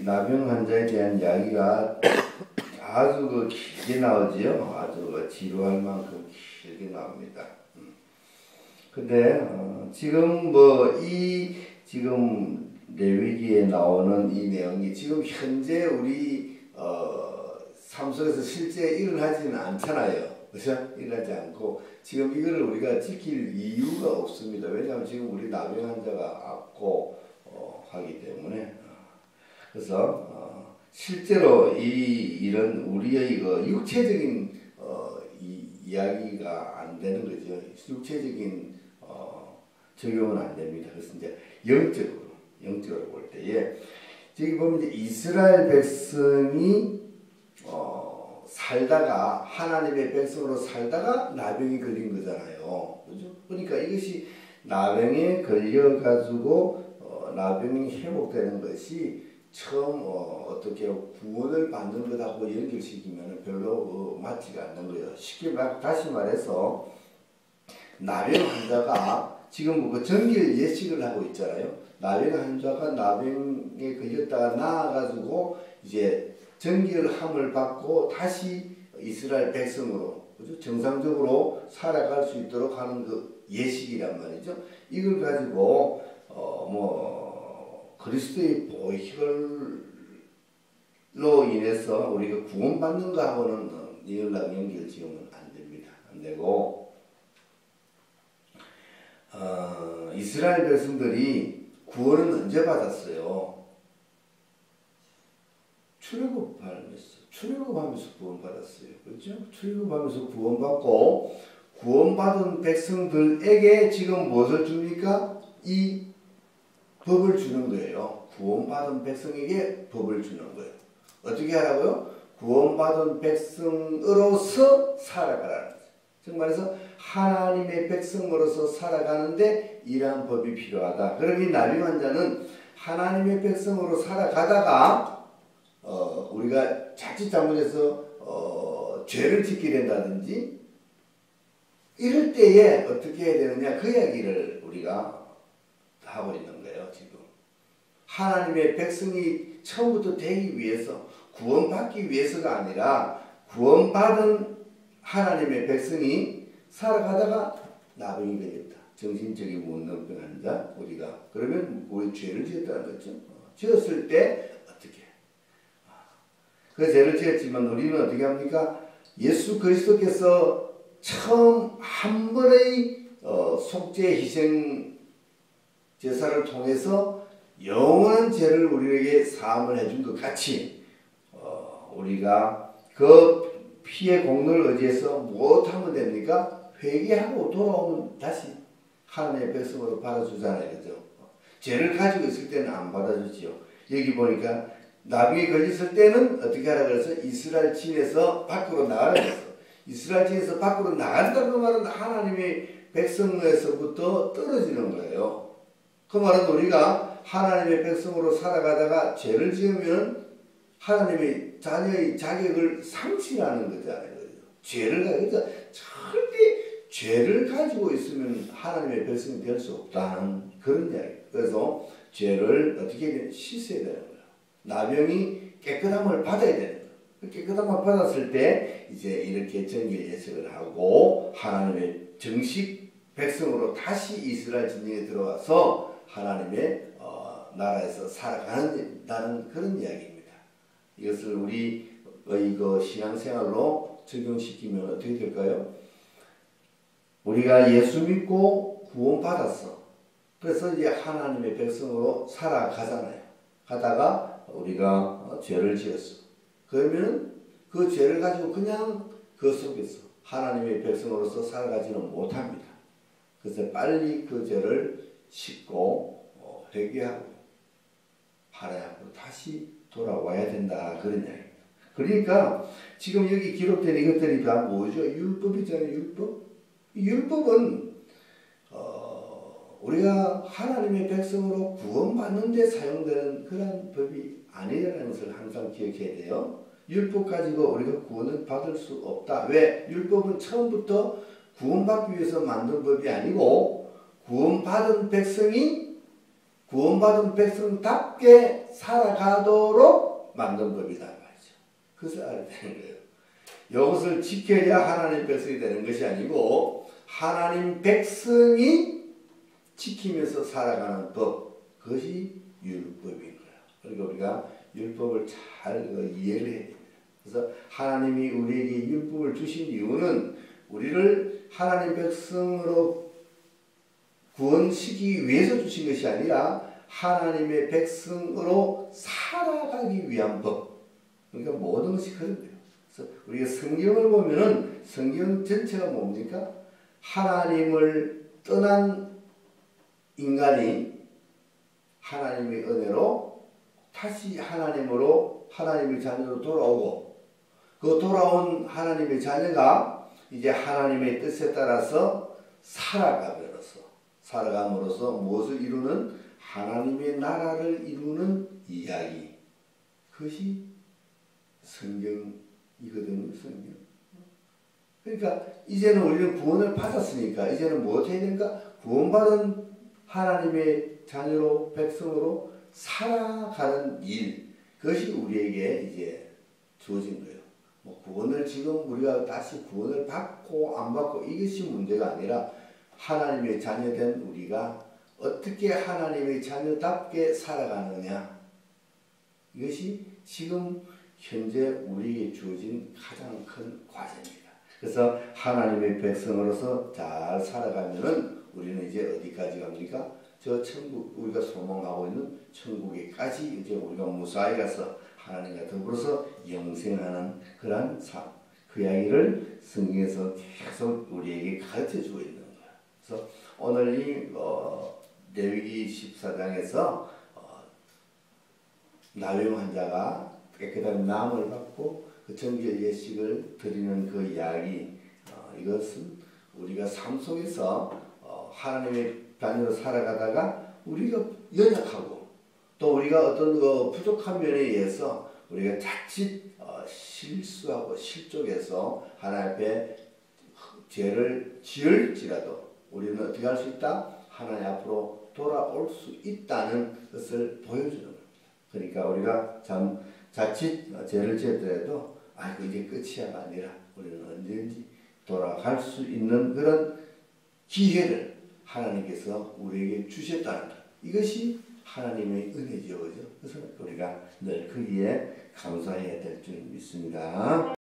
나병 환자에 대한 이야기가 아주 길게 나오지요. 아주 지루할 만큼 길게 나옵니다. 근데 지금 지금 레위기에 나오는 이 내용이 지금 현재 우리 삶 속에서 실제 일어나지는 않잖아요. 그렇죠? 일어나지 않고 지금 이거를 우리가 지킬 이유가 없습니다. 왜냐하면 지금 우리 나병 환자가 앞고 하기 때문에. 그래서 실제로 이런 우리의 육체적인 이야기가 안 되는 거죠. 육체적인 적용은 안 됩니다. 그래서 이제 영적으로 볼 때에 저기 보면 이제 이스라엘 백성이 살다가 하나님의 백성으로 살다가 나병이 걸린 거잖아요. 그죠? 그러니까 이것이 나병에 걸려가지고 나병이 회복되는 것이 처음 어떻게 구원을 받는 것하고 연결시키면 별로 맞지가 않는 거예요. 쉽게 다시 말해서 나병 환자가 지금 그 정기를 예식을 하고 있잖아요. 나병 환자가 나병에 걸렸다가 나아가지고 이제 정기를 함을 받고 다시 이스라엘 백성으로 그죠? 정상적으로 살아갈 수 있도록 하는 그 예식이란 말이죠. 이걸 가지고 그리스도의 보혈로 인해서 우리가 구원받는 거하고는 연결 지으면 안 됩니다. 안 되고 이스라엘 백성들이 구원은 언제 받았어요? 출애굽하면서 구원받았어요. 그렇죠? 출애굽하면서 구원받고 구원받은 백성들에게 지금 무엇을 줍니까? 이 법을 주는 거예요. 구원받은 백성에게 법을 주는 거예요. 어떻게 하라고요? 구원받은 백성으로서 살아가라는 거죠. 즉 말해서 하나님의 백성으로서 살아가는데 이러한 법이 필요하다. 그럼 이 나병 환자는 하나님의 백성으로 살아가다가 우리가 자칫 잘못해서 죄를 짓게 된다든지 이럴 때에 어떻게 해야 되느냐 그 이야기를 우리가 하고 있는 거예요. 지금 하나님의 백성이 처음부터 되기 위해서 구원받기 위해서가 아니라 구원받은 하나님의 백성이 살아가다가 나병이 걸렸다. 정신적인 문병 환자 우리가 그러면 우리 죄를 지었다는 거죠. 지었을 때 어떻게 그 죄를 지었지만 우리는 어떻게 합니까? 예수 그리스도께서 처음 한 번의 속죄 희생 제사를 통해서 영원한 죄를 우리에게 사함을 해준 것 같이 우리가 그 피의 공로를 의지해서 무엇하면 됩니까? 회개하고 돌아오면 다시 하나님의 백성으로 받아주잖아요. 그죠? 죄를 가지고 있을 때는 안 받아주지요. 여기 보니까 나병에 걸렸을 때는 어떻게 하라 그래서 이스라엘 진에서 밖으로 나가라 그랬어. 이스라엘 진에서 밖으로 나간다는 말은 하나님의 백성에서부터 떨어지는 거예요. 그 말은 우리가 하나님의 백성으로 살아가다가 죄를 지으면 하나님의 자녀의 자격을 상실하는 거잖아요. 죄를 가지고 절대 죄를 가지고 있으면 하나님의 백성이 될 수 없다는 그런 이야기. 그래서 죄를 어떻게 씻어야 되는 거예요. 나병이 깨끗함을 받아야 되는 거예요. 깨끗함을 받았을 때 이제 이렇게 정결 예식을 하고 하나님의 정식 백성으로 다시 이스라엘 진영에 들어와서 하나님의 나라에서 살아가는 그런 이야기입니다. 이것을 우리의 그 신앙생활로 적용시키면 어떻게 될까요? 우리가 예수 믿고 구원받았어. 그래서 이제 하나님의 백성으로 살아가잖아요. 가다가 우리가 죄를 지었어. 그러면 그 죄를 가지고 그냥 그 속에서 하나님의 백성으로서 살아가지는 못합니다. 그래서 빨리 그 죄를 씻고 회개하고 하나님으로 다시 돌아와야 된다. 그런 이야기입니다. 그러니까 지금 여기 기록된 이것들이 다 뭐죠? 율법이잖아요. 율법. 율법은 우리가 하나님의 백성으로 구원받는 데 사용되는 그런 법이 아니라는 것을 항상 기억해야 돼요. 율법 가지고 우리가 구원을 받을 수 없다. 왜? 율법은 처음부터 구원받기 위해서 만든 법이 아니고 구원받은 백성이 구원받은 백성답게 살아가도록 만든 법이다 말이죠. 그것을 알아야 되는 거예요. 이것을 지켜야 하나님 백성이 되는 것이 아니고 하나님 백성이 지키면서 살아가는 법, 그것이 율법인 거예요. 그러니까 우리가 율법을 잘 이해를 해야 됩니다. 그래서 하나님이 우리에게 율법을 주신 이유는 우리를 하나님 백성으로 구원시키기 위해서 주신 것이 아니라 하나님의 백성으로 살아가기 위한 법. 그러니까 모든 것이 그런 거예요. 그래서 우리가 성경을 보면은 성경 전체가 뭡니까? 하나님을 떠난 인간이 하나님의 은혜로 다시 하나님으로 하나님의 자녀로 돌아오고 그 돌아온 하나님의 자녀가 이제 하나님의 뜻에 따라서 살아감으로써 무엇을 이루는 하나님의 나라를 이루는 이야기. 그것이 성경이거든요. 성경. 그러니까 이제는 우리는 구원을 받았으니까 이제는 무엇 해야 되는가? 구원받은 하나님의 자녀로 백성으로 살아가는 일. 그것이 우리에게 이제 주어진 거예요. 뭐 구원을 지금 우리가 다시 구원을 받고 안 받고 이것이 문제가 아니라 하나님의 자녀된 우리가 어떻게 하나님의 자녀답게 살아가느냐. 이것이 지금 현재 우리에게 주어진 가장 큰 과제입니다. 그래서 하나님의 백성으로서 잘 살아가면은 우리는 이제 어디까지 갑니까? 저 천국, 우리가 소망하고 있는 천국에까지 이제 우리가 무사히 가서 하나님과 더불어서 영생하는 그러한 삶. 그 이야기를 성경에서 계속 우리에게 가르쳐 주고 있는 거예요. 그래서 오늘 이 레위기 14장에서 나병 환자가 깨끗한 남을 받고 그 정결 예식을 드리는 그 이야기, 이것은 우리가 삶 속에서 하나님의 자녀로 살아가다가 우리가 연약하고 또 우리가 어떤 부족한 면에 의해서 우리가 자칫 실수하고 실족해서 하나님 앞에 죄를 지을지라도 우리는 어떻게 할 수 있다? 하나님 앞으로 돌아올 수 있다는 것을 보여주는 겁니다. 그러니까 우리가 참 자칫 죄를 지었더라도 아이고 이제 끝이야가 아니라 우리는 언제든지 돌아갈 수 있는 그런 기회를 하나님께서 우리에게 주셨다는 것. 이것이 하나님의 은혜죠. 그죠? 그래서 우리가 늘 거기에 감사해야 될 줄 믿습니다.